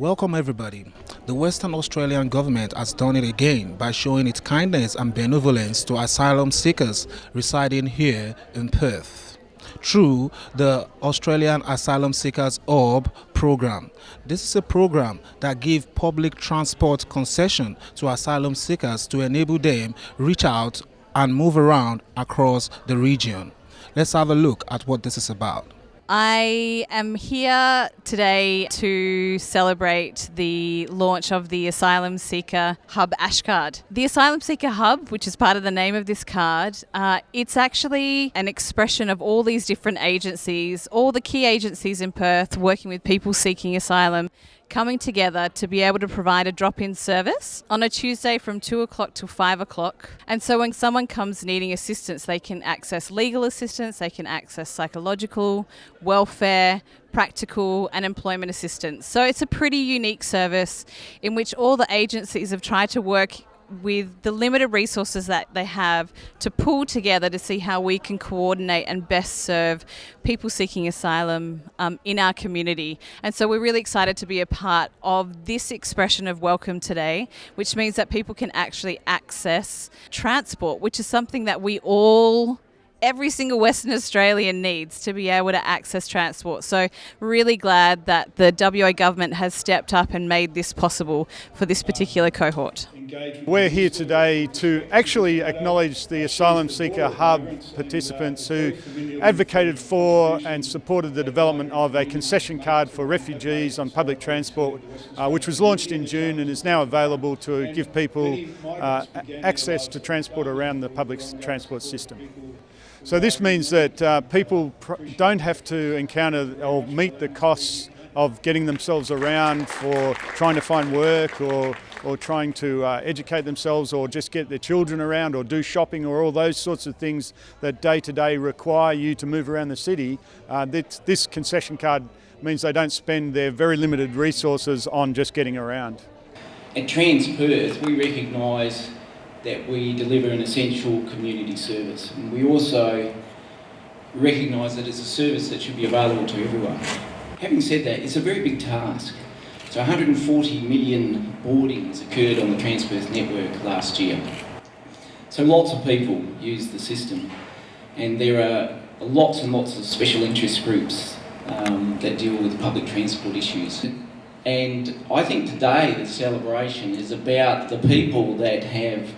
Welcome everybody. The Western Australian government has done it again by showing its kindness and benevolence to asylum seekers residing here in Perth through the Australian Asylum Seekers Hub program. This is a program that gives public transport concession to asylum seekers to enable them reach out and move around across the region. Let's have a look at what this is about. I am here today to celebrate the launch of the Asylum Seeker Hub Ash Card. The Asylum Seeker Hub, which is part of the name of this card, it's actually an expression of all these different agencies, all the key agencies in Perth working with people seeking asylum, coming together to be able to provide a drop-in service on a Tuesday from 2 o'clock till 5 o'clock. And so when someone comes needing assistance, they can access legal assistance, they can access psychological, welfare, practical and employment assistance. So it's a pretty unique service in which all the agencies have tried to work with the limited resources that they have to pull together to see how we can coordinate and best serve people seeking asylum in our community. And so we're really excited to be a part of this expression of welcome today, which means that people can actually access transport, which is something that every single Western Australian needs to be able to access transport. So really glad that the WA government has stepped up and made this possible for this particular cohort. We're here today to actually acknowledge the Asylum Seeker Hub participants who advocated for and supported the development of a concession card for refugees on public transport, which was launched in June and is now available to give people access to transport around the public transport system. So this means that people don't have to encounter or meet the costs of getting themselves around for trying to find work or trying to educate themselves or just get their children around or do shopping or all those sorts of things that day to day require you to move around the city. This concession card means they don't spend their very limited resources on just getting around. At Perth, we recognise that we deliver an essential community service, and we also recognise that it's a service that should be available to everyone. Having said that, it's a very big task. So 140 million boardings occurred on the Perth network last year. So lots of people use the system, and there are lots and lots of special interest groups that deal with public transport issues. And I think today the celebration is about the people that have,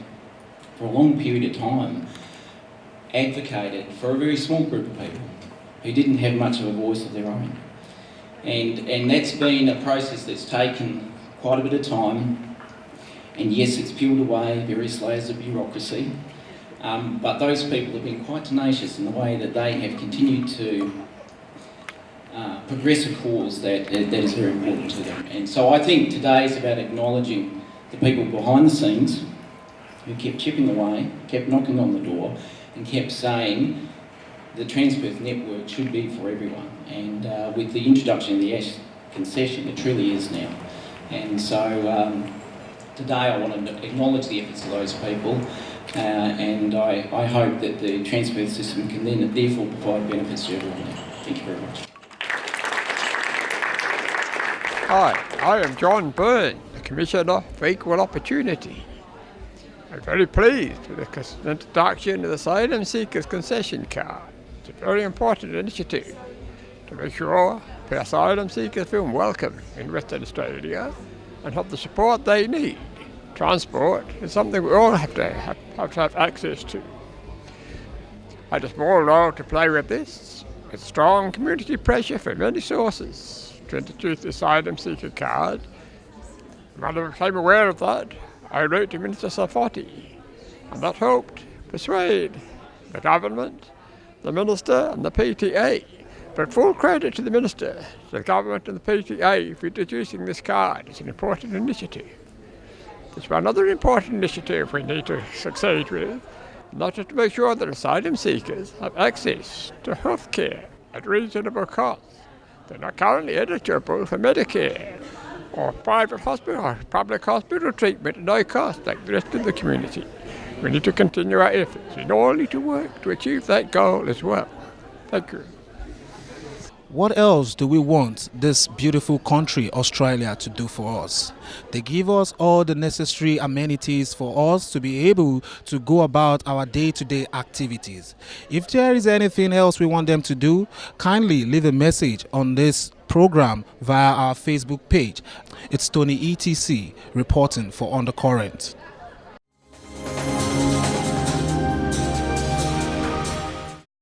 for a long period of time, advocated for a very small group of people who didn't have much of a voice of their own. And that's been a process that's taken quite a bit of time, and yes, it's peeled away various layers of bureaucracy, but those people have been quite tenacious in the way that they have continued to progress a cause that is very important to them. And so I think today is about acknowledging the people behind the scenes who kept chipping away, kept knocking on the door, and kept saying the Perth network should be for everyone. And with the introduction of the Ash concession, it truly is now. And so today I want to acknowledge the efforts of those people, and I hope that the Perth system can then therefore provide benefits to everyone. Thank you very much. Hi, I am John Byrne, the Commissioner for Equal Opportunity. I'm very pleased with the introduction of the Asylum Seekers Concession Card. It's a very important initiative to make sure the asylum seekers feel welcome in Western Australia and have the support they need. Transport is something we all have to have access to. I had a small role to play with this, with strong community pressure from many sources to introduce the Asylum Seeker Card. When I became aware of that, I wrote to Minister Safoti, and that helped persuade the government, the Minister and the PTA. But full credit to the Minister, the government and the PTA for introducing this card. It's an important initiative. There's one other important initiative we need to succeed with, and that is to make sure that asylum seekers have access to health care at reasonable costs. They're not currently eligible for Medicare or private hospital or public hospital treatment at no cost like the rest of the community. We need to continue our efforts in order to work to achieve that goal as well. Thank you. What else do we want this beautiful country, Australia, to do for us? They give us all the necessary amenities for us to be able to go about our day-to-day activities. If there is anything else we want them to do, kindly leave a message on this program via our Facebook page. It's Tony ETC reporting for Undercurrent.